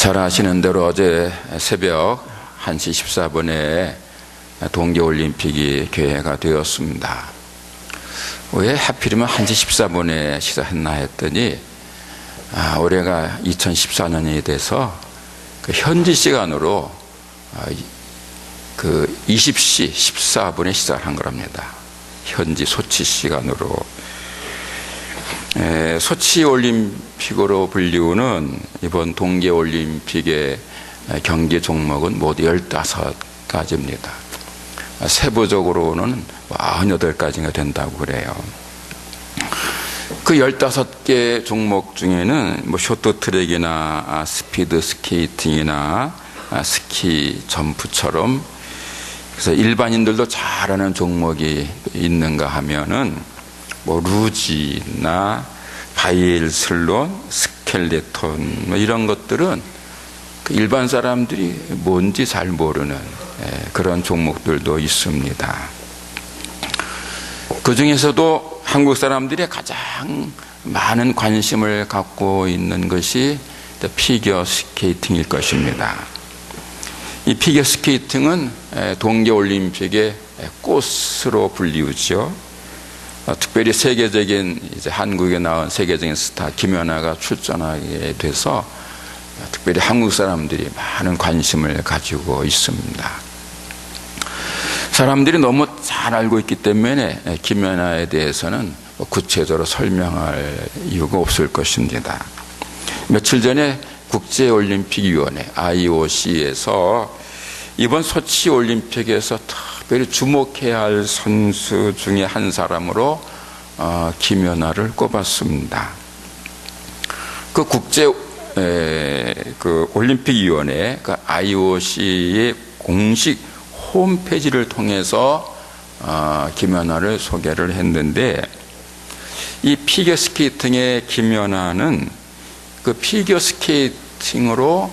잘 아시는 대로 어제 새벽 1시 14분에 동계올림픽이 개회가 되었습니다. 왜 하필이면 1시 14분에 시작했나 했더니 올해가 2014년이 돼서 그 현지 시간으로 그 20시 14분에 시작한 거랍니다. 현지 소치 시간으로. 소치 올림픽으로 불리우는 이번 동계올림픽의 경기 종목은 모두 15가지입니다. 세부적으로는 98가지가 된다고 그래요. 그 15개 종목 중에는 쇼트트랙이나 스피드 스케이팅이나 스키 점프처럼 그래서 일반인들도 잘하는 종목이 있는가 하면은 루지나 바이애슬론, 스켈레톤 이런 것들은 일반 사람들이 뭔지 잘 모르는 그런 종목들도 있습니다. 그 중에서도 한국 사람들이 가장 많은 관심을 갖고 있는 것이 피겨 스케이팅일 것입니다. 이 피겨 스케이팅은 동계올림픽의 꽃으로 불리우죠. 특별히 세계적인 한국에 나온 세계적인 스타 김연아가 출전하게 돼서 특별히 한국 사람들이 많은 관심을 가지고 있습니다. 사람들이 너무 잘 알고 있기 때문에 김연아에 대해서는 구체적으로 설명할 이유가 없을 것입니다. 며칠 전에 국제올림픽위원회 IOC에서 이번 소치 올림픽에서 특별히 주목해야 할 선수 중에 한 사람으로 김연아를 꼽았습니다. 그 국제 그 올림픽위원회 그 IOC의 공식 홈페이지를 통해서 김연아를 소개를 했는데 이 피겨 스케이팅의 김연아는 그 피겨 스케이팅으로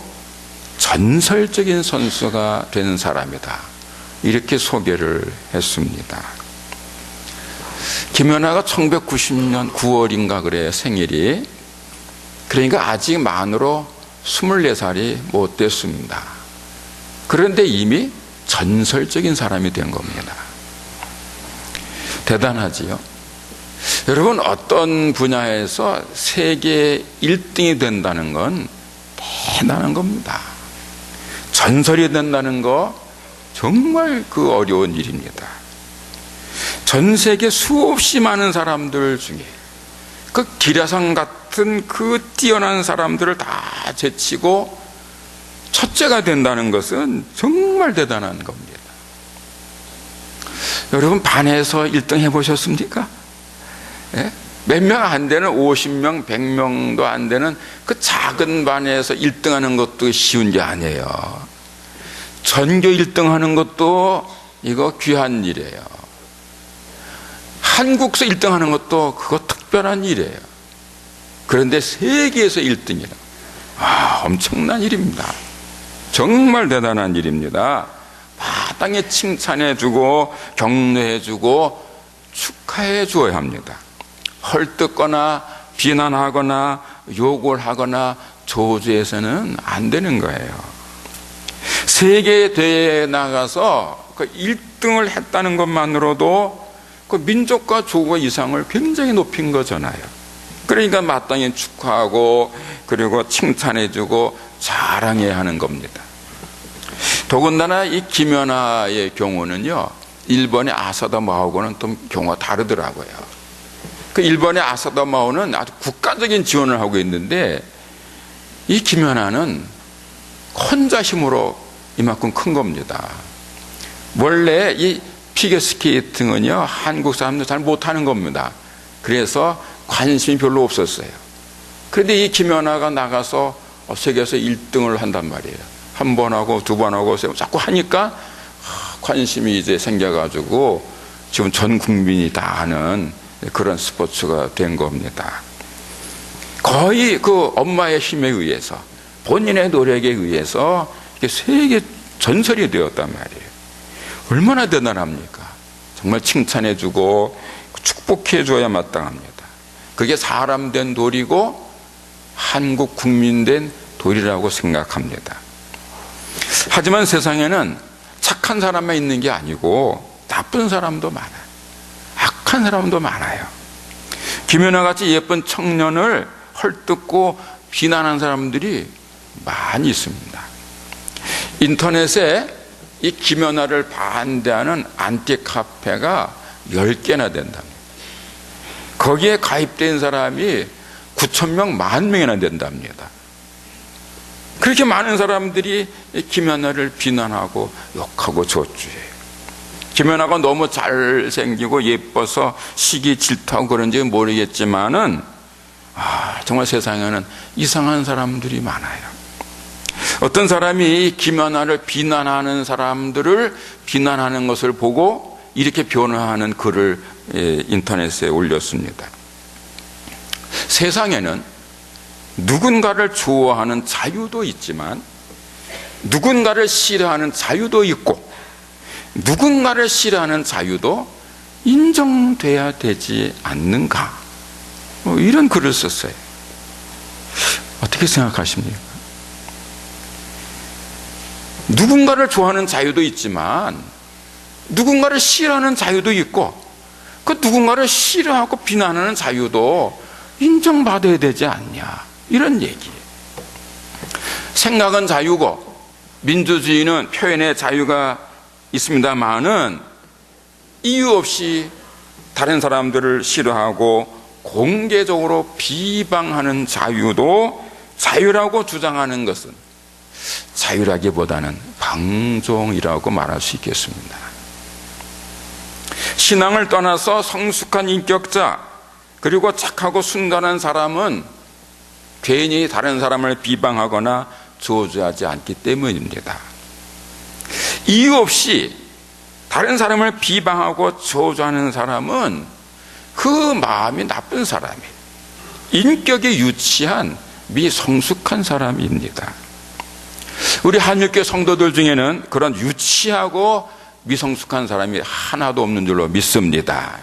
전설적인 선수가 된 사람이다. 이렇게 소개를 했습니다. 김연아가 1990년 9월인가 그래요, 생일이. 그러니까 아직 만으로 24살이 못 됐습니다. 그런데 이미 전설적인 사람이 된 겁니다. 대단하지요? 여러분, 어떤 분야에서 세계 1등이 된다는 건 대단한 겁니다. 전설이 된다는 거 정말 그 어려운 일입니다. 전 세계 수없이 많은 사람들 중에 그 기라성 같은 그 뛰어난 사람들을 다 제치고 첫째가 된다는 것은 정말 대단한 겁니다. 여러분, 반에서 1등 해보셨습니까? 예? 몇 명 안 되는 50명, 100명도 안 되는 그 작은 반에서 1등 하는 것도 쉬운 게 아니에요. 전교 1등 하는 것도 이거 귀한 일이에요. 한국에서 1등 하는 것도 그거 특별한 일이에요. 그런데 세계에서 1등이라 엄청난 일입니다. 정말 대단한 일입니다. 마땅히 칭찬해주고 격려해주고 축하해 주어야 합니다. 헐뜯거나 비난하거나 욕을 하거나 저주해서는 안 되는 거예요. 세계 대회에 나가서 그 1등을 했다는 것만으로도 그 민족과 조국의 이상을 굉장히 높인 거잖아요. 그러니까 마땅히 축하하고 그리고 칭찬해주고 자랑해야 하는 겁니다. 더군다나 이 김연아의 경우는요, 일본의 아사다 마오고는 또 경우가 다르더라고요. 그 일본의 아사다 마오는 아주 국가적인 지원을 하고 있는데 이 김연아는 혼자 힘으로 이만큼 큰 겁니다. 원래 이 피겨 스케이팅은요, 한국 사람들 잘 못하는 겁니다. 그래서 관심이 별로 없었어요. 그런데 이 김연아가 나가서 세계에서 1등을 한단 말이에요. 한 번 하고 두 번 하고 자꾸 하니까 관심이 이제 생겨가지고 지금 전 국민이 다 아는 그런 스포츠가 된 겁니다. 거의 그 엄마의 힘에 의해서 본인의 노력에 의해서 세계 전설이 되었단 말이에요. 얼마나 대단합니까? 정말 칭찬해주고 축복해줘야 마땅합니다. 그게 사람 된 도리고 한국 국민 된 도리라고 생각합니다. 하지만 세상에는 착한 사람만 있는 게 아니고 나쁜 사람도 많아요. 악한 사람도 많아요. 김연아 같이 예쁜 청년을 헐뜯고 비난한 사람들이 많이 있습니다. 인터넷에 이 김연아를 반대하는 안티카페가 10개나 된답니다. 거기에 가입된 사람이 9,000명, 10,000명이나 된답니다. 그렇게 많은 사람들이 김연아를 비난하고 욕하고 저주해요. 김연아가 너무 잘생기고 예뻐서 시기 질투하고 그런지 모르겠지만은 정말 세상에는 이상한 사람들이 많아요. 어떤 사람이 김연아를 비난하는 사람들을 비난하는 것을 보고 이렇게 변화하는 글을 인터넷에 올렸습니다. 세상에는 누군가를 좋아하는 자유도 있지만 누군가를 싫어하는 자유도 있고 누군가를 싫어하는 자유도 인정돼야 되지 않는가? 이런 글을 썼어요. 어떻게 생각하십니까? 누군가를 좋아하는 자유도 있지만 누군가를 싫어하는 자유도 있고 그 누군가를 싫어하고 비난하는 자유도 인정받아야 되지 않냐, 이런 얘기예요. 생각은 자유고 민주주의는 표현의 자유가 있습니다만은 이유 없이 다른 사람들을 싫어하고 공개적으로 비방하는 자유도 자유라고 주장하는 것은 자유라기보다는 방종이라고 말할 수 있겠습니다. 신앙을 떠나서 성숙한 인격자 그리고 착하고 순단한 사람은 괜히 다른 사람을 비방하거나 저주하지 않기 때문입니다. 이유 없이 다른 사람을 비방하고 저주하는 사람은 그 마음이 나쁜 사람이에요. 인격이 유치한 미성숙한 사람입니다. 우리 한일교회 성도들 중에는 그런 유치하고 미성숙한 사람이 하나도 없는 줄로 믿습니다.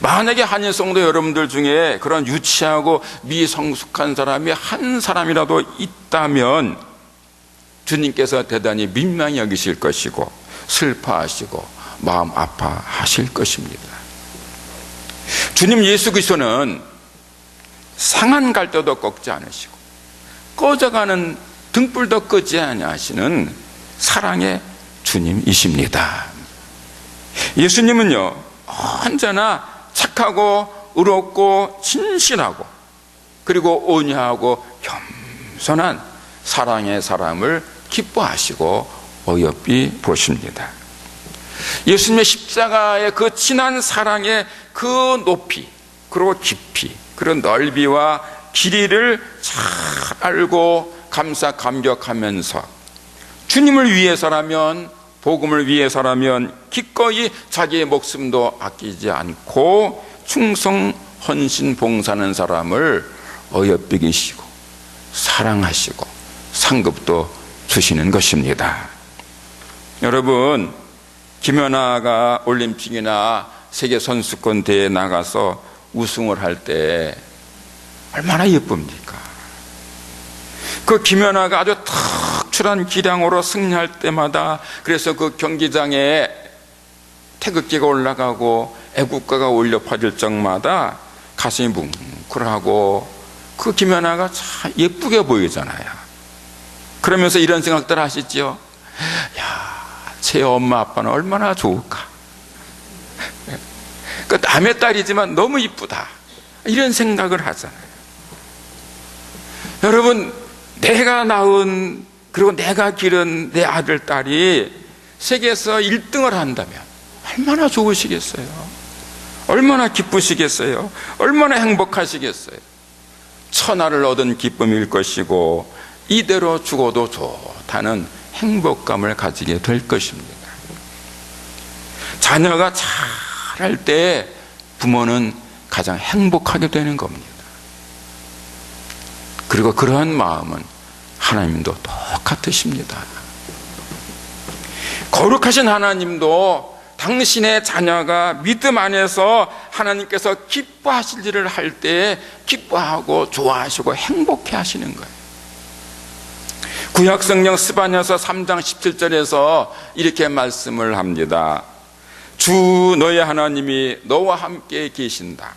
만약에 한일 성도 여러분들 중에 그런 유치하고 미성숙한 사람이 한 사람이라도 있다면 주님께서 대단히 민망히 여기실 것이고 슬퍼하시고 마음 아파하실 것입니다. 주님 예수 그리스도는 상한 갈대도 꺾지 않으시고 꺼져가는 등불도 끄지 아니하시는 사랑의 주님이십니다. 예수님은요 언제나 착하고 의롭고 진실하고 그리고 온유하고 겸손한 사랑의 사람을 기뻐하시고 어여삐 보십니다. 예수님의 십자가의 그 진한 사랑의 그 높이 그리고 깊이 그런 넓이와 길이를 잘 알고 감사 감격하면서 주님을 위해서라면 복음을 위해서라면 기꺼이 자기의 목숨도 아끼지 않고 충성 헌신 봉사하는 사람을 어여삐 계시고 사랑하시고 상급도 주시는 것입니다. 여러분, 김연아가 올림픽이나 세계 선수권 대회에 나가서 우승을 할 때 얼마나 예쁩니까? 그 김연아가 아주 특출한 기량으로 승리할 때마다 그래서 그 경기장에 태극기가 올라가고 애국가가 울려 퍼질 적마다 가슴이 뭉클하고 그 김연아가 참 예쁘게 보이잖아요. 그러면서 이런 생각들 하시죠? 야, 제 엄마 아빠는 얼마나 좋을까? 그 남의 딸이지만 너무 이쁘다, 이런 생각을 하잖아요. 여러분, 내가 낳은 그리고 내가 기른 내 아들 딸이 세계에서 1등을 한다면 얼마나 좋으시겠어요? 얼마나 기쁘시겠어요? 얼마나 행복하시겠어요? 천하를 얻은 기쁨일 것이고 이대로 죽어도 좋다는 행복감을 가지게 될 것입니다. 자녀가 잘할 때 부모는 가장 행복하게 되는 겁니다. 그리고 그러한 마음은 하나님도 똑같으십니다. 거룩하신 하나님도 당신의 자녀가 믿음 안에서 하나님께서 기뻐하실 일을 할 때 기뻐하고 좋아하시고 행복해 하시는 거예요. 구약성경 스바냐서 3장 17절에서 이렇게 말씀을 합니다. 주 너의 하나님이 너와 함께 계신다.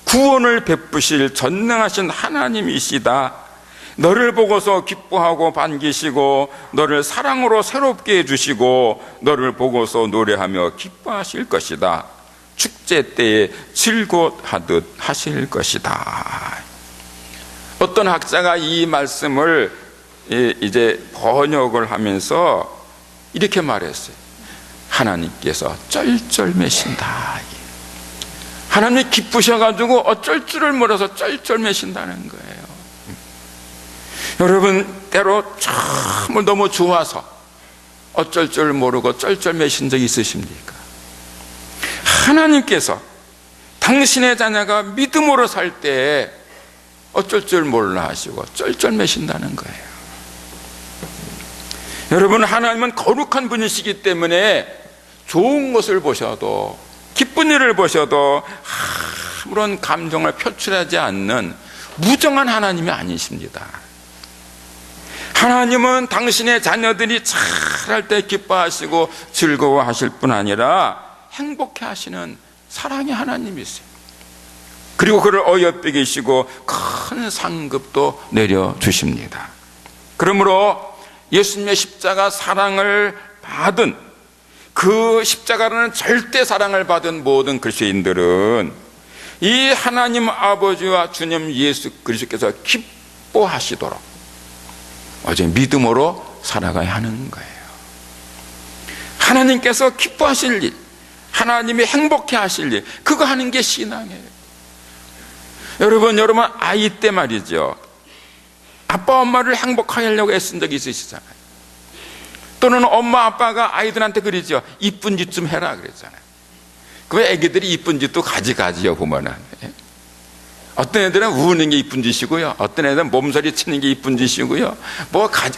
구원을 베푸실 전능하신 하나님이시다. 너를 보고서 기뻐하고 반기시고 너를 사랑으로 새롭게 해주시고 너를 보고서 노래하며 기뻐하실 것이다. 축제 때에 즐거워하듯 하실 것이다. 어떤 학자가 이 말씀을 이제 번역을 하면서 이렇게 말했어요. 하나님께서 쩔쩔매신다. 하나님이 기쁘셔가지고 어쩔 줄을 몰라서 쩔쩔매신다는 거예요. 여러분, 때로 정말 너무 좋아서 어쩔 줄 모르고 쩔쩔매신 적 있으십니까? 하나님께서 당신의 자녀가 믿음으로 살 때 어쩔 줄 몰라 하시고 쩔쩔매신다는 거예요. 여러분, 하나님은 거룩한 분이시기 때문에 좋은 것을 보셔도, 기쁜 일을 보셔도 아무런 감정을 표출하지 않는 무정한 하나님이 아니십니다. 하나님은 당신의 자녀들이 잘할 때 기뻐하시고 즐거워하실 뿐 아니라 행복해 하시는 사랑의 하나님이세요. 그리고 그를 어여삐 계시고 큰 상급도 내려주십니다. 그러므로 예수님의 십자가 사랑을 받은, 그 십자가라는 절대 사랑을 받은 모든 그리스도인들은 이 하나님 아버지와 주님 예수 그리스도께서 기뻐하시도록 어제 믿음으로 살아가야 하는 거예요. 하나님께서 기뻐하실 일, 하나님이 행복해 하실 일, 그거 하는 게 신앙이에요. 여러분 아이 때 말이죠, 아빠 엄마를 행복하게 하려고 애쓴 적이 있으시잖아요. 또는 엄마 아빠가 아이들한테 그러죠. 이쁜 짓 좀 해라 그랬잖아요. 그 애기들이 이쁜 짓도 가지가지요 보면은. 어떤 애들은 우는 게 이쁜 짓이고요, 어떤 애들은 몸서리 치는 게 이쁜 짓이고요,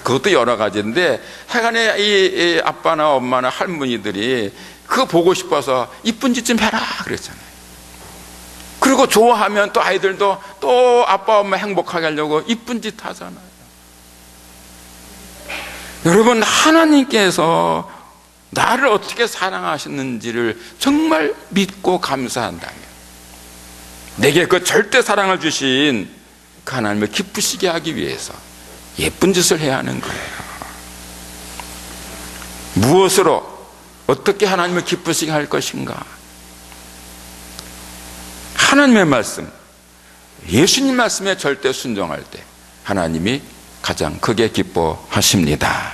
그것도 여러 가지인데 하여간에 이 아빠나 엄마나 할머니들이 그거 보고 싶어서 이쁜 짓 좀 해라 그랬잖아요. 그리고 좋아하면 또 아이들도 또 아빠 엄마 행복하게 하려고 이쁜 짓 하잖아요. 여러분, 하나님께서 나를 어떻게 사랑하셨는지를 정말 믿고 감사한다면, 내게 그 절대 사랑을 주신 그 하나님을 기쁘시게 하기 위해서 예쁜 짓을 해야 하는 거예요. 무엇으로 어떻게 하나님을 기쁘시게 할 것인가? 하나님의 말씀, 예수님 말씀에 절대 순종할 때 하나님이 가장 크게 기뻐하십니다.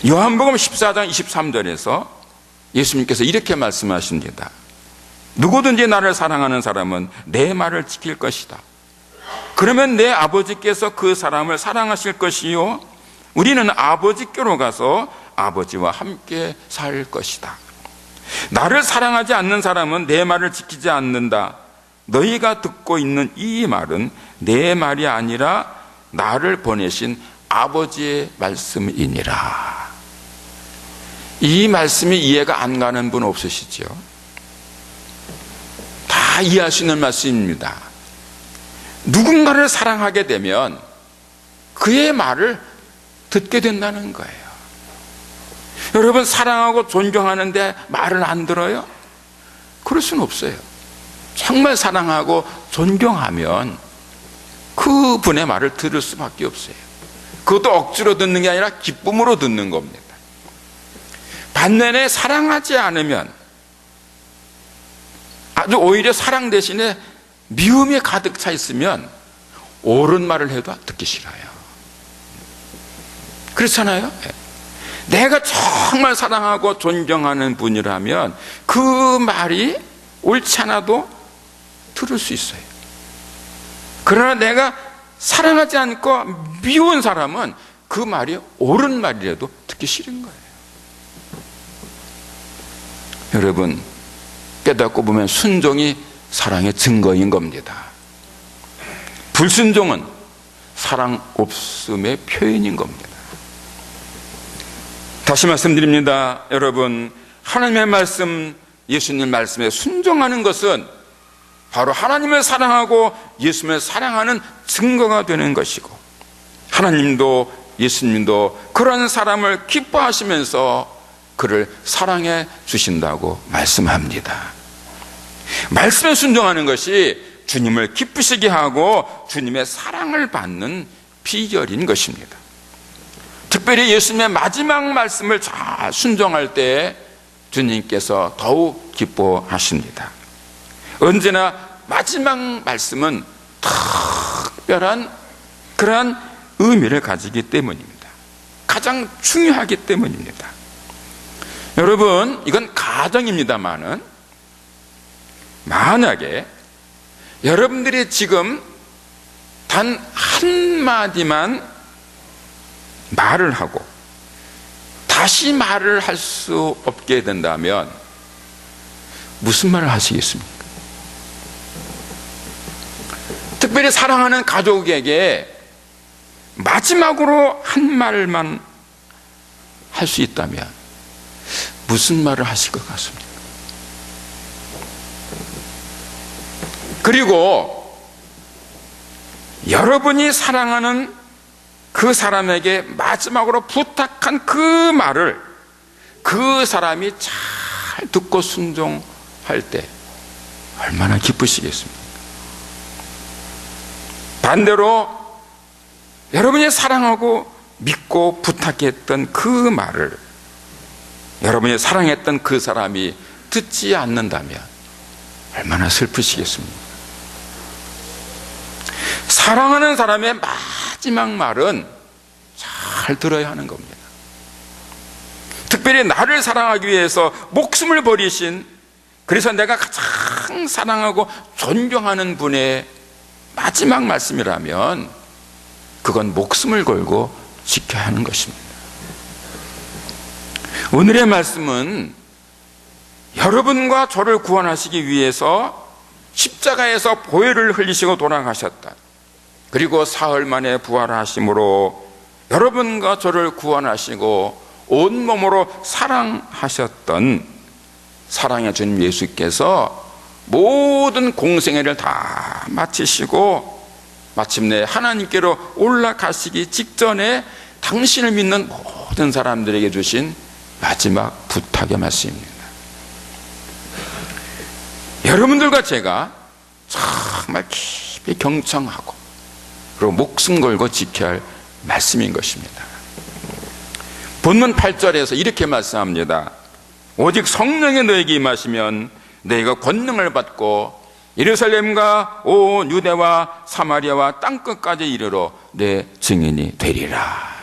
요한복음 14장 23절에서 예수님께서 이렇게 말씀하십니다. 누구든지 나를 사랑하는 사람은 내 말을 지킬 것이다. 그러면 내 아버지께서 그 사람을 사랑하실 것이요, 우리는 아버지께로 가서 아버지와 함께 살 것이다. 나를 사랑하지 않는 사람은 내 말을 지키지 않는다. 너희가 듣고 있는 이 말은 내 말이 아니라 나를 보내신 아버지의 말씀이니라. 이 말씀이 이해가 안 가는 분 없으시죠? 다 이해할 수 있는 말씀입니다. 누군가를 사랑하게 되면 그의 말을 듣게 된다는 거예요. 여러분, 사랑하고 존경하는데 말을 안 들어요? 그럴 수는 없어요. 정말 사랑하고 존경하면 그분의 말을 들을 수밖에 없어요. 그것도 억지로 듣는 게 아니라 기쁨으로 듣는 겁니다. 반면에 사랑하지 않으면 아주 오히려 사랑 대신에 미움이 가득 차 있으면 옳은 말을 해도 듣기 싫어요. 그렇잖아요? 내가 정말 사랑하고 존경하는 분이라면 그 말이 옳지 않아도 들을 수 있어요. 그러나 내가 사랑하지 않고 미운 사람은 그 말이 옳은 말이라도 듣기 싫은 거예요. 여러분, 깨닫고 보면 순종이 사랑의 증거인 겁니다. 불순종은 사랑 없음의 표현인 겁니다. 다시 말씀드립니다. 여러분, 하나님의 말씀, 예수님 말씀에 순종하는 것은 바로 하나님을 사랑하고 예수님을 사랑하는 증거가 되는 것이고, 하나님도 예수님도 그런 사람을 기뻐하시면서 그를 사랑해 주신다고 말씀합니다. 말씀에 순종하는 것이 주님을 기쁘시게 하고 주님의 사랑을 받는 비결인 것입니다. 특별히 예수님의 마지막 말씀을 잘 순종할 때 주님께서 더욱 기뻐하십니다. 언제나 마지막 말씀은 특별한 그러한 의미를 가지기 때문입니다. 가장 중요하기 때문입니다. 여러분, 이건 가정입니다만은 만약에 여러분들이 지금 단 한마디만 말을 하고 다시 말을 할 수 없게 된다면 무슨 말을 하시겠습니까? 특별히 사랑하는 가족에게 마지막으로 한 말만 할 수 있다면 무슨 말을 하실 것 같습니까? 그리고 여러분이 사랑하는 그 사람에게 마지막으로 부탁한 그 말을 그 사람이 잘 듣고 순종할 때 얼마나 기쁘시겠습니까? 반대로 여러분이 사랑하고 믿고 부탁했던 그 말을 여러분이 사랑했던 그 사람이 듣지 않는다면 얼마나 슬프시겠습니까? 사랑하는 사람의 마지막 말은 잘 들어야 하는 겁니다. 특별히 나를 사랑하기 위해서 목숨을 버리신, 그래서 내가 가장 사랑하고 존경하는 분의 마지막 말씀이라면 그건 목숨을 걸고 지켜야 하는 것입니다. 오늘의 말씀은 여러분과 저를 구원하시기 위해서 십자가에서 보혈을 흘리시고 돌아가셨다. 그리고 사흘 만에 부활하심으로 여러분과 저를 구원하시고 온몸으로 사랑하셨던 사랑의 주님 예수께서 모든 공생애를 다 마치시고 마침내 하나님께로 올라가시기 직전에 당신을 믿는 모든 사람들에게 주신 마지막 부탁의 말씀입니다. 여러분들과 제가 정말 깊이 경청하고 그리고 목숨 걸고 지켜야 할 말씀인 것입니다. 본문 8절에서 이렇게 말씀합니다. 오직 성령이 너에게 임하시면 너희가 권능을 받고 예루살렘과 온 유대와 사마리아와 땅끝까지 이르러 내 증인이 되리라.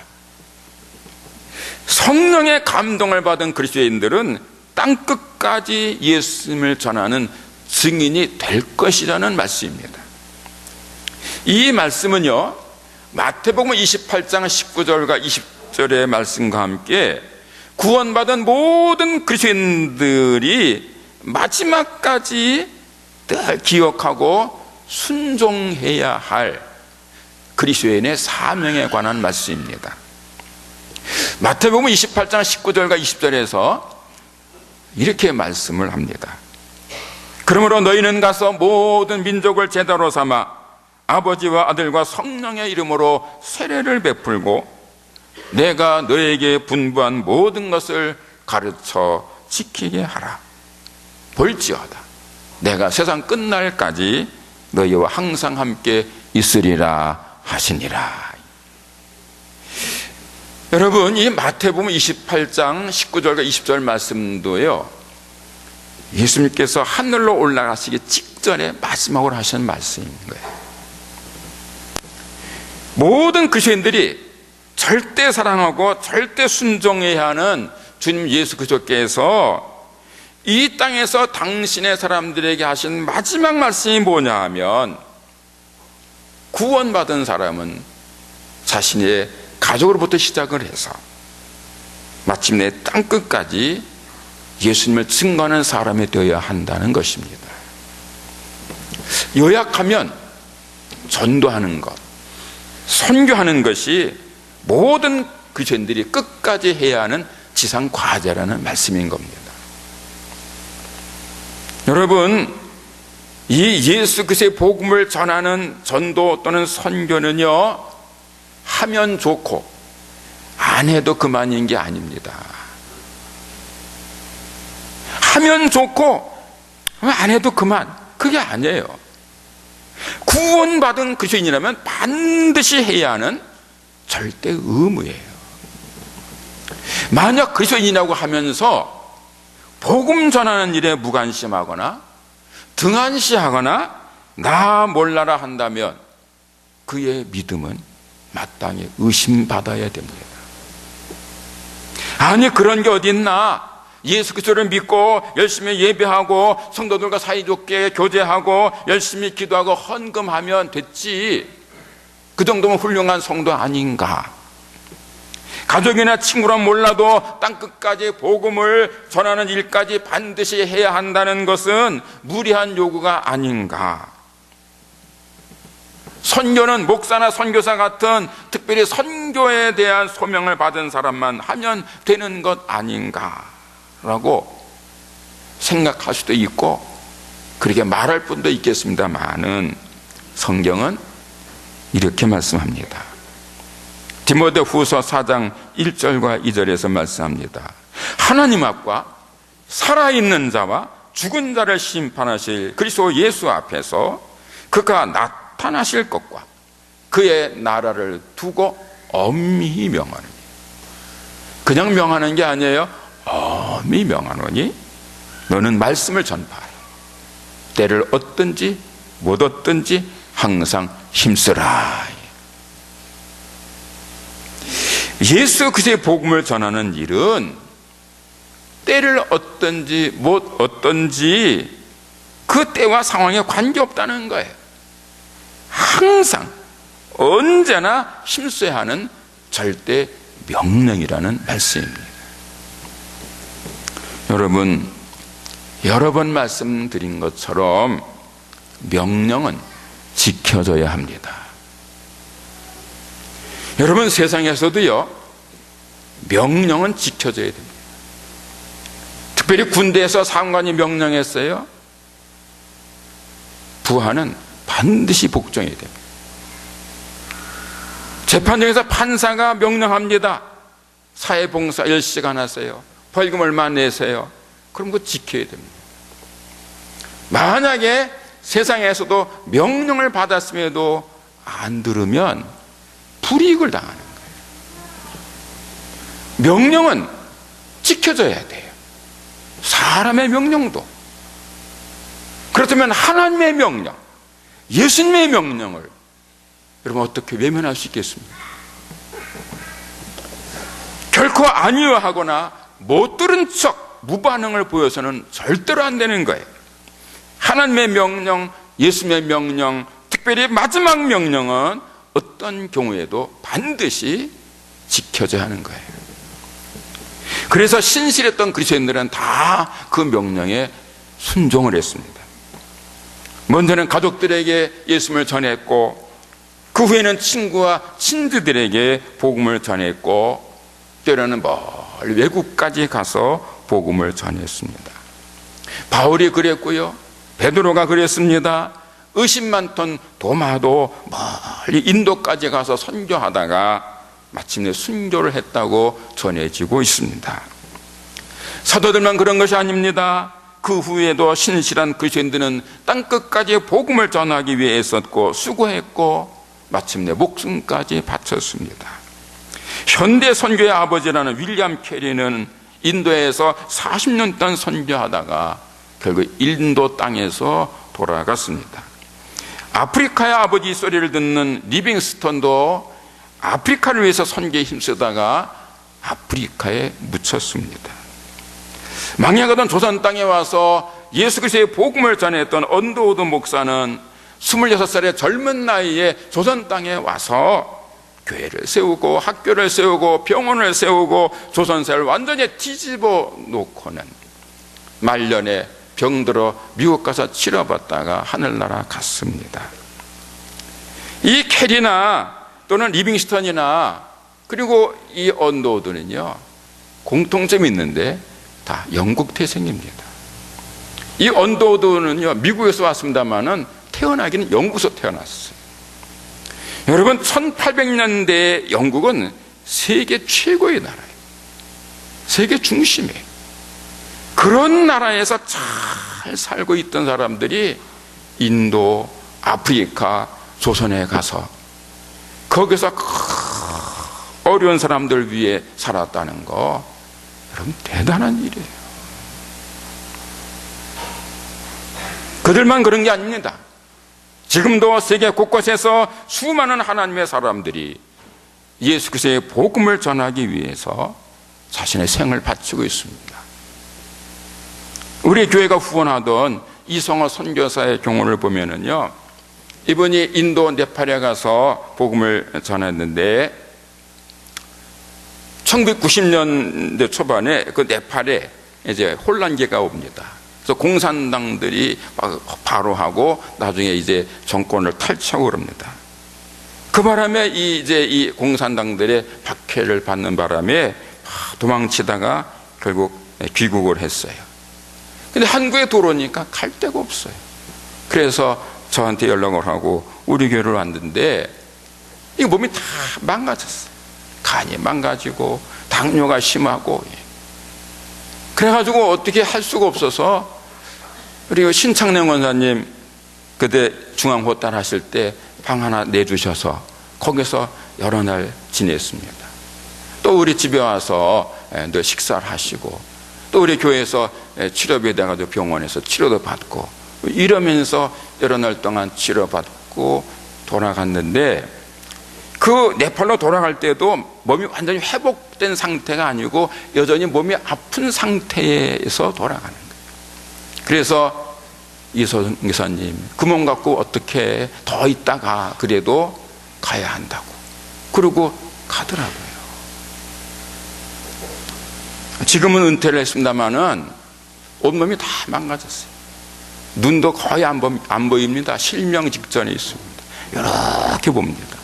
성령의 감동을 받은 그리스도인들은 땅끝까지 예수님을 전하는 증인이 될 것이라는 말씀입니다. 이 말씀은요, 마태복음 28장 19절과 20절의 말씀과 함께 구원받은 모든 그리스도인들이 마지막까지 늘 기억하고 순종해야 할 그리스도인의 사명에 관한 말씀입니다. 마태복음 28장 19절과 20절에서 이렇게 말씀을 합니다. 그러므로 너희는 가서 모든 민족을 제자로 삼아 아버지와 아들과 성령의 이름으로 세례를 베풀고 내가 너에게 분부한 모든 것을 가르쳐 지키게 하라. 볼지어다 내가 세상 끝날까지 너희와 항상 함께 있으리라 하시니라. 여러분, 이 마태복음 28장 19절과 20절 말씀도요, 예수님께서 하늘로 올라가시기 직전에 마지막으로 하신 말씀인 거예요. 모든 그리스도인들이 절대 사랑하고 절대 순종해야 하는 주님 예수 그리스도께서 이 땅에서 당신의 사람들에게 하신 마지막 말씀이 뭐냐 하면, 구원받은 사람은 자신의 가족으로부터 시작을 해서 마침내 땅끝까지 예수님을 증거하는 사람이 되어야 한다는 것입니다. 요약하면 전도하는 것, 선교하는 것이 모든 그리스도인들이 끝까지 해야 하는 지상 과제라는 말씀인 겁니다. 여러분, 이 예수 그리스도의 복음을 전하는 전도 또는 선교는요, 하면 좋고 안 해도 그만인 게 아닙니다. 하면 좋고 안 해도 그만, 그게 아니에요. 구원받은 그리스도인이라면 반드시 해야 하는 절대 의무예요. 만약 그리스도인이라고 하면서 복음 전하는 일에 무관심하거나 등한시하거나 나 몰라라 한다면 그의 믿음은 마땅히 의심받아야 됩니다. 아니 그런 게 어디 있나? 예수 그리스도를 믿고 열심히 예배하고 성도들과 사이좋게 교제하고 열심히 기도하고 헌금하면 됐지, 그 정도면 훌륭한 성도 아닌가? 가족이나 친구라 몰라도 땅끝까지 복음을 전하는 일까지 반드시 해야 한다는 것은 무리한 요구가 아닌가? 선교는 목사나 선교사 같은 특별히 선교에 대한 소명을 받은 사람만 하면 되는 것 아닌가라고 생각할 수도 있고 그렇게 말할 분도 있겠습니다만은 성경은 이렇게 말씀합니다. 디모데후서 4장 1절과 2절에서 말씀합니다. 하나님 앞과 살아있는 자와 죽은 자를 심판하실 그리스도 예수 앞에서 그가 나타나실 것과 그의 나라를 두고 엄히 명하노니, 그냥 명하는 게 아니에요. 엄히 명하노니 너는 말씀을 전파하라. 때를 얻든지 못 얻든지 항상 힘쓰라. 예수 그리스도의 복음을 전하는 일은 때를 얻든지 못 얻든지 그 때와 상황에 관계없다는 거예요. 항상 언제나 힘써야 하는 절대 명령이라는 말씀입니다. 여러분, 여러 번 말씀드린 것처럼 명령은 지켜져야 합니다. 여러분, 세상에서도요 명령은 지켜져야 됩니다. 특별히 군대에서 상관이 명령했어요. 부하는 반드시 복종해야 됩니다. 재판정에서 판사가 명령합니다. 사회봉사 10시간 하세요. 벌금 얼마 내세요. 그럼 그거 지켜야 됩니다. 만약에 세상에서도 명령을 받았음에도 안 들으면 불이익을 당하는 거예요. 명령은 지켜져야 돼요. 사람의 명령도. 그렇다면 하나님의 명령, 예수님의 명령을 여러분 어떻게 외면할 수 있겠습니까? 결코 아니요 하거나 못 들은 척 무반응을 보여서는 절대로 안 되는 거예요. 하나님의 명령, 예수님의 명령, 특별히 마지막 명령은 어떤 경우에도 반드시 지켜져야 하는 거예요. 그래서 신실했던 그리스도인들은 다 그 명령에 순종을 했습니다. 먼저는 가족들에게 예수님을 전했고, 그 후에는 친구와 친지들에게 복음을 전했고, 때로는 멀리 외국까지 가서 복음을 전했습니다. 바울이 그랬고요, 베드로가 그랬습니다. 의심 많던 도마도 멀리 인도까지 가서 선교하다가 마침내 순교를 했다고 전해지고 있습니다. 사도들만 그런 것이 아닙니다. 그 후에도 신실한 그리스도인들은 땅끝까지 복음을 전하기 위해 애썼고 수고했고 마침내 목숨까지 바쳤습니다. 현대 선교의 아버지라는 윌리엄 캐리는 인도에서 40년 동안 선교하다가 결국 인도 땅에서 돌아갔습니다. 아프리카의 아버지 소리를 듣는 리빙스턴도 아프리카를 위해서 선교에 힘쓰다가 아프리카에 묻혔습니다. 망해가던 조선 땅에 와서 예수 그리스도의 복음을 전했던 언더우드 목사는 26살의 젊은 나이에 조선 땅에 와서 교회를 세우고 학교를 세우고 병원을 세우고 조선사를 완전히 뒤집어 놓고는 말년에 병들어 미국 가서 치료받다가 하늘나라 갔습니다. 이 캐리나 또는 리빙스턴이나 그리고 이 언더우드는요 공통점이 있는데 다 영국 태생입니다. 이 언더우드는요 미국에서 왔습니다만은 태어나기는 영국에서 태어났어요. 여러분, 1800년대 영국은 세계 최고의 나라예요. 세계 중심이에요. 그런 나라에서 잘 살고 있던 사람들이 인도, 아프리카, 조선에 가서 거기서 어려운 사람들 위해 살았다는 거, 여러분, 대단한 일이에요. 그들만 그런 게 아닙니다. 지금도 세계 곳곳에서 수많은 하나님의 사람들이 예수 그리스도의 복음을 전하기 위해서 자신의 생을 바치고 있습니다. 우리 교회가 후원하던 이성호 선교사의 경우를 보면은요, 이분이 인도 네팔에 가서 복음을 전했는데 1990년대 초반에 그 네팔에 이제 혼란기가 옵니다. 그래서 공산당들이 바로 하고 나중에 이제 정권을 탈취하고 그럽니다. 그 바람에 이 공산당들의 박해를 받는 바람에 도망치다가 결국 귀국을 했어요. 근데 한국에 들어오니까 갈 데가 없어요. 그래서 저한테 연락을 하고 우리 교회를 왔는데 이 몸이 다 망가졌어요. 간이 망가지고 당뇨가 심하고, 그래가지고 어떻게 할 수가 없어서 우리 신창래 원사님 그때 중앙호단 하실 때 방 하나 내주셔서 거기서 여러 날 지냈습니다. 또 우리 집에 와서 늘 식사를 하시고, 또 우리 교회에서 치료비에 대해서 병원에서 치료도 받고, 이러면서 여러 날 동안 치료받고 돌아갔는데, 그 네팔로 돌아갈 때도 몸이 완전히 회복된 상태가 아니고 여전히 몸이 아픈 상태에서 돌아가는 거예요. 그래서 이소선 기사님, 그 몸 갖고 어떻게 더 있다가 그래도 가야 한다고 그러고 가더라고요. 지금은 은퇴를 했습니다마는 온몸이 다 망가졌어요. 눈도 거의 안 보입니다. 실명 직전에 있습니다. 이렇게 봅니다.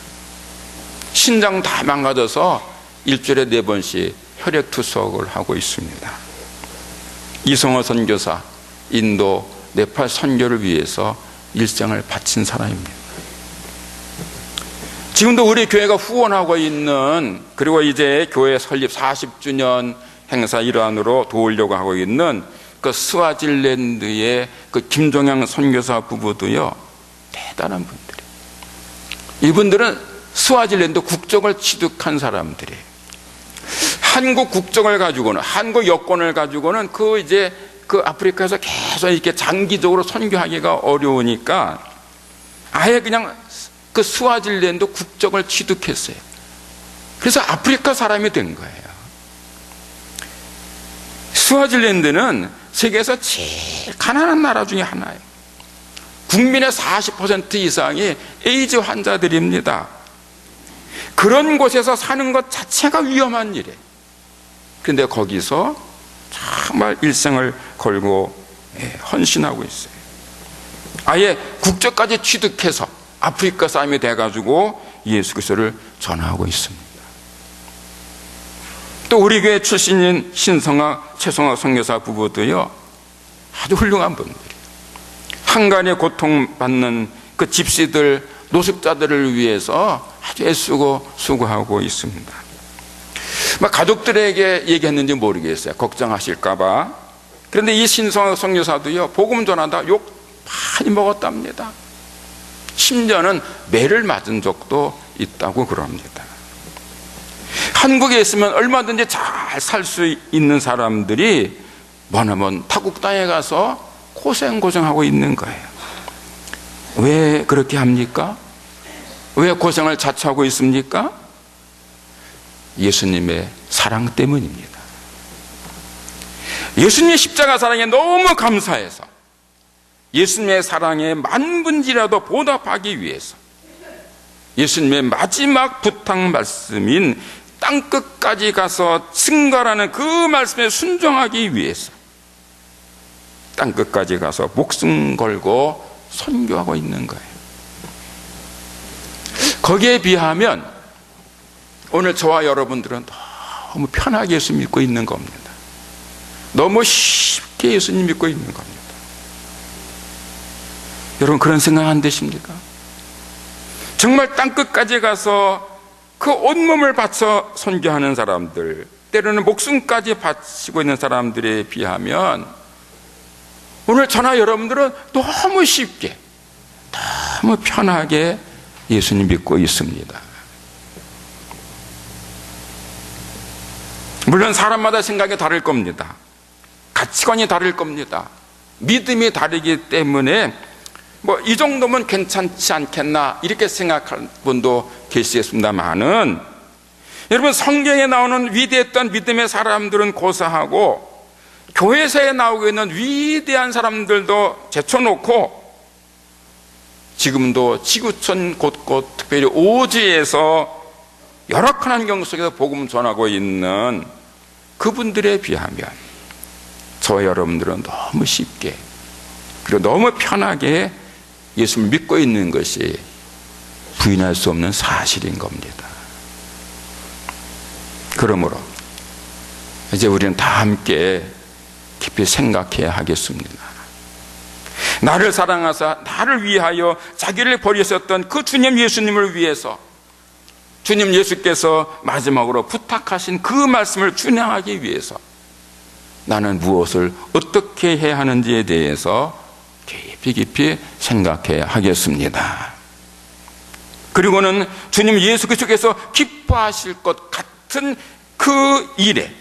신장 다 망가져서 일주일에 4번씩 혈액투석을 하고 있습니다. 이성호 선교사, 인도, 네팔 선교를 위해서 일생을 바친 사람입니다. 지금도 우리 교회가 후원하고 있는, 그리고 이제 교회 설립 40주년 행사 일환으로 도우려고 하고 있는 그 스와질랜드의 그 김종양 선교사 부부도요, 대단한 분들이에요. 이분들은 스와질랜드 국적을 취득한 사람들이에요. 한국 국적을 가지고는, 한국 여권을 가지고는 그 아프리카에서 계속 이렇게 장기적으로 선교하기가 어려우니까 아예 그냥 그 스와질랜드 국적을 취득했어요. 그래서 아프리카 사람이 된 거예요. 스와질랜드는 세계에서 제일 가난한 나라 중에 하나예요. 국민의 40% 이상이 에이즈 환자들입니다. 그런 곳에서 사는 것 자체가 위험한 일이에요. 그런데 거기서 정말 일생을 걸고 헌신하고 있어요. 아예 국적까지 취득해서 아프리카 사람이 돼가지고 예수 그리스도를 전하고 있습니다. 또 우리 교회 출신인 신성학, 최성학 선교사 부부도요, 아주 훌륭한 분들이에요. 한간에 고통받는 그 집시들, 노숙자들을 위해서 아주 애쓰고 수고하고 있습니다. 가족들에게 얘기했는지 모르겠어요. 걱정하실까봐. 그런데 이 신성학 선교사도요, 복음 전하다 욕 많이 먹었답니다. 심지어는 매를 맞은 적도 있다고 그럽니다. 한국에 있으면 얼마든지 잘 살 수 있는 사람들이 뭐냐면 타국 땅에 가서 고생하고 있는 거예요. 왜 그렇게 합니까? 왜 고생을 자처하고 있습니까? 예수님의 사랑 때문입니다. 예수님의 십자가 사랑에 너무 감사해서 예수님의 사랑에 만분지라도 보답하기 위해서 예수님의 마지막 부탁 말씀인 땅끝까지 가서 증거라는 그 말씀에 순종하기 위해서 땅끝까지 가서 목숨 걸고 선교하고 있는 거예요. 거기에 비하면 오늘 저와 여러분들은 너무 편하게 예수 믿고 있는 겁니다. 너무 쉽게 예수님 믿고 있는 겁니다. 여러분 그런 생각 안 되십니까? 정말 땅끝까지 가서 그 온몸을 바쳐 선교하는 사람들, 때로는 목숨까지 바치고 있는 사람들에 비하면 오늘 저나 여러분들은 너무 쉽게, 너무 편하게 예수님 믿고 있습니다. 물론 사람마다 생각이 다를 겁니다. 가치관이 다를 겁니다. 믿음이 다르기 때문에 이 정도면 괜찮지 않겠나 이렇게 생각할 분도 계시겠습니다만은, 여러분, 성경에 나오는 위대했던 믿음의 사람들은 고사하고 교회사에 나오고 있는 위대한 사람들도 제쳐놓고 지금도 지구촌 곳곳, 특별히 오지에서 열악한 환경 속에서 복음 전하고 있는 그분들에 비하면 저와 여러분들은 너무 쉽게, 그리고 너무 편하게 예수를 믿고 있는 것이 부인할 수 없는 사실인 겁니다. 그러므로 이제 우리는 다 함께 깊이 생각해야 하겠습니다. 나를 사랑하사 나를 위하여 자기를 버리셨던 그 주님 예수님을 위해서 주님 예수께서 마지막으로 부탁하신 그 말씀을 준행하기 위해서 나는 무엇을 어떻게 해야 하는지에 대해서 깊이 생각해야 하겠습니다. 그리고는 주님 예수 그리스도께서 기뻐하실 것 같은 그 일에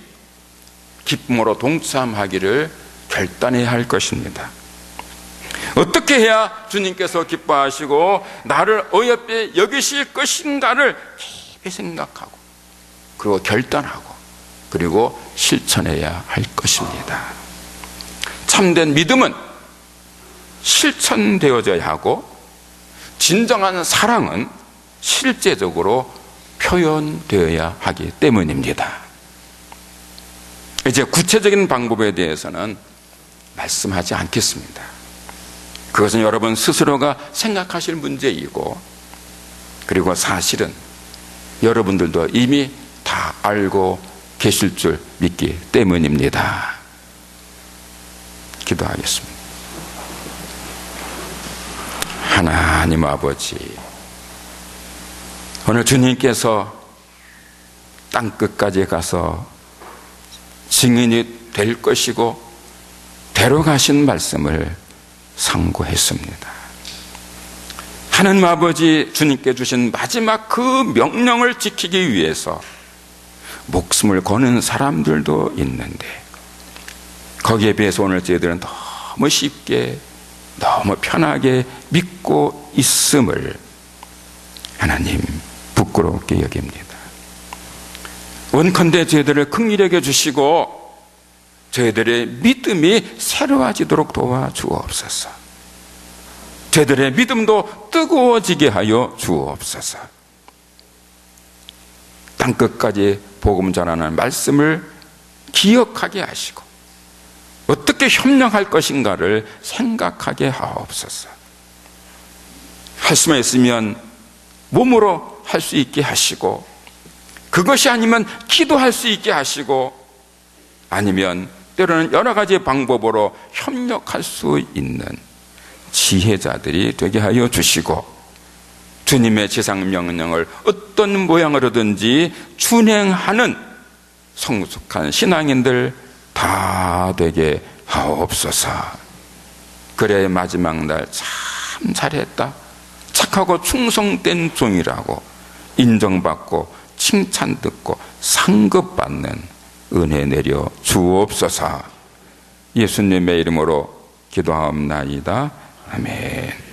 기쁨으로 동참하기를 결단해야 할 것입니다. 어떻게 해야 주님께서 기뻐하시고 나를 어여삐 여기실 것인가를 깊이 생각하고, 그리고 결단하고, 그리고 실천해야 할 것입니다. 참된 믿음은 실천되어져야 하고, 진정한 사랑은 실제적으로 표현되어야 하기 때문입니다. 이제 구체적인 방법에 대해서는 말씀하지 않겠습니다. 그것은 여러분 스스로가 생각하실 문제이고, 그리고 사실은 여러분들도 이미 다 알고 계실 줄 믿기 때문입니다. 기도하겠습니다. 하나님 아버지, 오늘 주님께서 땅끝까지 가서 증인이 될 것이고 데려가신 말씀을 상고했습니다. 하나님 아버지, 주님께 주신 마지막 그 명령을 지키기 위해서 목숨을 거는 사람들도 있는데, 거기에 비해서 오늘 저희들은 너무 쉽게, 너무 편하게 믿고 있음을 하나님 부끄럽게 여깁니다. 원컨대 저희들을 긍휼히 여겨 주시고 저희들의 믿음이 새로워지도록 도와주옵소서. 저희들의 믿음도 뜨거워지게 하여 주옵소서. 땅끝까지 복음 전하는 말씀을 기억하게 하시고 어떻게 협력할 것인가를 생각하게 하옵소서. 할 수만 있으면 몸으로 할 수 있게 하시고, 그것이 아니면 기도할 수 있게 하시고, 아니면 때로는 여러 가지 방법으로 협력할 수 있는 지혜자들이 되게 하여 주시고, 주님의 지상 명령을 어떤 모양으로든지 준행하는 성숙한 신앙인들 다 되게 하옵소서. 그래 마지막 날 참 잘했다, 착하고 충성된 종이라고 인정받고 칭찬 듣고 상급받는 은혜 내려 주옵소서. 예수님의 이름으로 기도하옵나이다. 아멘.